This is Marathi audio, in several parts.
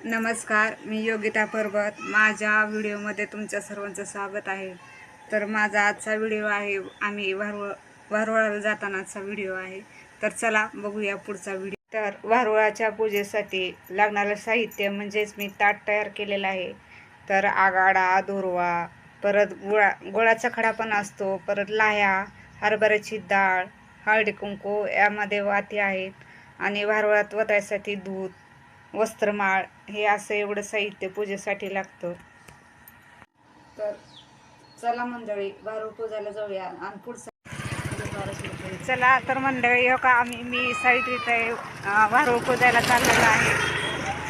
नमस्कार, मी योगिता पर्वत. माझ्या व्हिडिओमध्ये तुमच्या सर्वांचं स्वागत आहे. तर माझा आजचा व्हिडिओ आहे, आम्ही वारुळाला जातानाचा व्हिडिओ आहे. तर चला बघूया पुढचा व्हिडिओ. तर वारुळाच्या पूजेसाठी लागणारं साहित्य म्हणजेच मी ताट तयार केलेलं आहे. तर आगाडा, दोरवा, परत गुळाचा खडा पण असतो, परत लाह्या, हरभऱ्याची डाळ, हळदी कुंकू, यामध्ये वाती आहेत आणि वारुळात वतायसाठी दूध, वस्त्रमाळ, हे असं एवढं साहित्य पूजेसाठी लागतं. तर चला मंडळी, वारुळ पूजायला जाऊया. आणि पुढचा चला तर मंडळी, हो का मी सावित्रीताई वारुळ पूजायला चाललेलो आहे.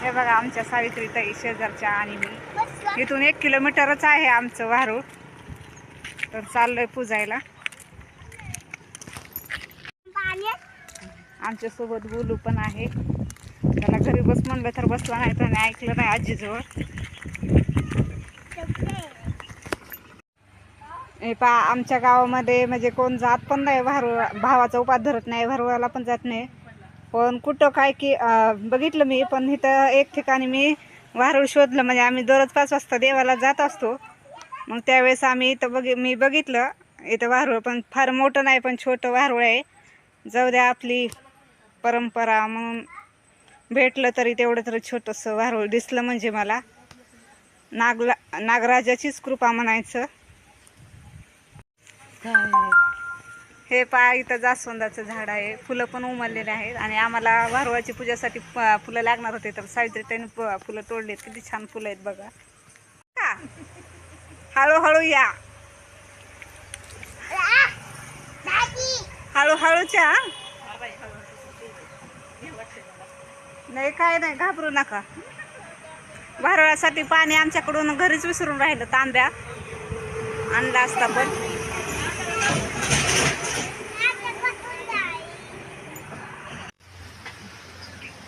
हे बघा आमच्या सावित्रीताई शेजारच्या आणि मी. इथून 1 किलोमीटरच आहे आमचं वारुळ. तर चाललोय पूजायला. आमच्या सोबत बोलू पण आहे. त्याला घरी बस म्हणलं तर बसला नाही, तर ऐकलं नाही आजीजवळ. हे पा आमच्या गावामध्ये म्हणजे कोण जात पण नाही वारुळ, भावाचा उपास धरत नाही, वारुळाला पण जात नाही. पण कुठं काय की बघितलं मी, पण इथं एक ठिकाणी मी वारुळ शोधलं. म्हणजे आम्ही दररोज 5 वाजता देवाला जात असतो. मग त्यावेळेस आम्ही इथं मी बघितलं इथं वारुळ, पण फार मोठं नाही, पण छोटं वारुळ आहे. जाऊ द्या, आपली परंपरा म्हणून भेटलं तरी तेवढं तरी छोटंसं वारुळ दिसलं. म्हणजे मला नागराजाचीच कृपा म्हणायचं. हे पहा, इथं जास्वंदाचं झाड आहे, फुलं पण उमललेले आहेत. आणि आम्हाला वारुळाची पूजासाठी फुलं लागणार होते, तर सावित्रीताईने फुलं तोडलेत. किती छान फुलं आहेत बघा. हळूहळू या, हळूहळूच्या. नाही, काय नाही, घाबरू नका. वारुळासाठी पाणी आमच्याकडून घरीच विसरून राहिलं. तांब्या आणला असता पण.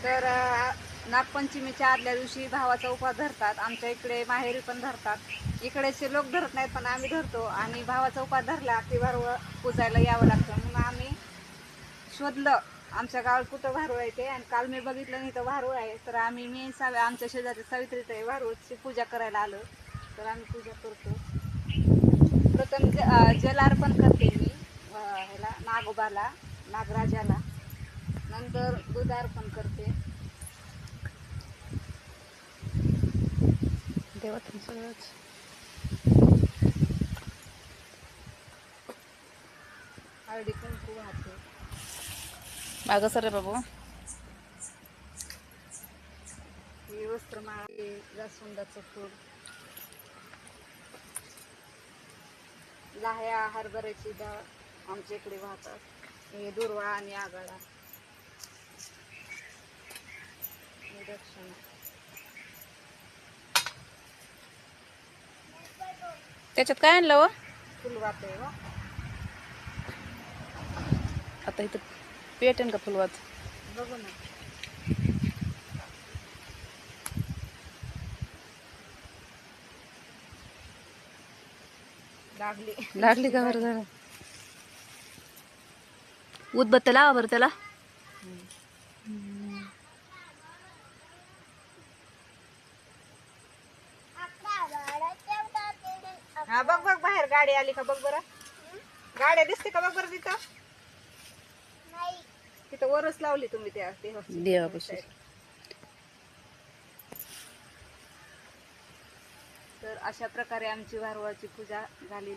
तर नागपंचमीच्या आदल्या दिवशी भावाचा उपास धरतात. आमच्या इकडे माहेरी पण धरतात. इकडेचे लोक धरत नाहीत, पण आम्ही धरतो. आणि भावाचा उपास धरला की वारुळ पूजायला यावं लागतं. म्हणून आम्ही शोधलं आमच्या गावात कुठं वारुळ आहे ते. आणि काल मी बघितलं नाही तर वारुळ आहे. तर आमच्या शेजारी सावित्रीताई वारुळची पूजा करायला आलो. तर आम्ही पूजा करतो. प्रथम जल अर्पण करते मी ह्याला, नागोबाला, नागराजाला. नंतर दूध अर्पण करते. देवातून सगळंच. हळदी कुंकू वाहते. मागं सर बाबू. हे वस्त्रमाळ, जास्वंदाचं फूल, लाह्या, हरभऱ्याची डाळ आमच्या इकडे वाहतात. हे दुर्वा आणि आगाडा, दक्षिणा. त्याच्यात काय आणलं व? फुल वाहते व. आता इथं पेटन का फुलवात? बघू ना. लागली का बरं? झालं, उदबत्ती लावा बरं त्याला. हा, बघ बघ, बाहेर गाडी आली का बघ बरं. गाड्या दिसते का बघ बरं तिथं. तिथं वरच लावली तुम्ही त्या देवापाशी. तर अशा प्रकारे आमची वारुळाची पूजा झालेली.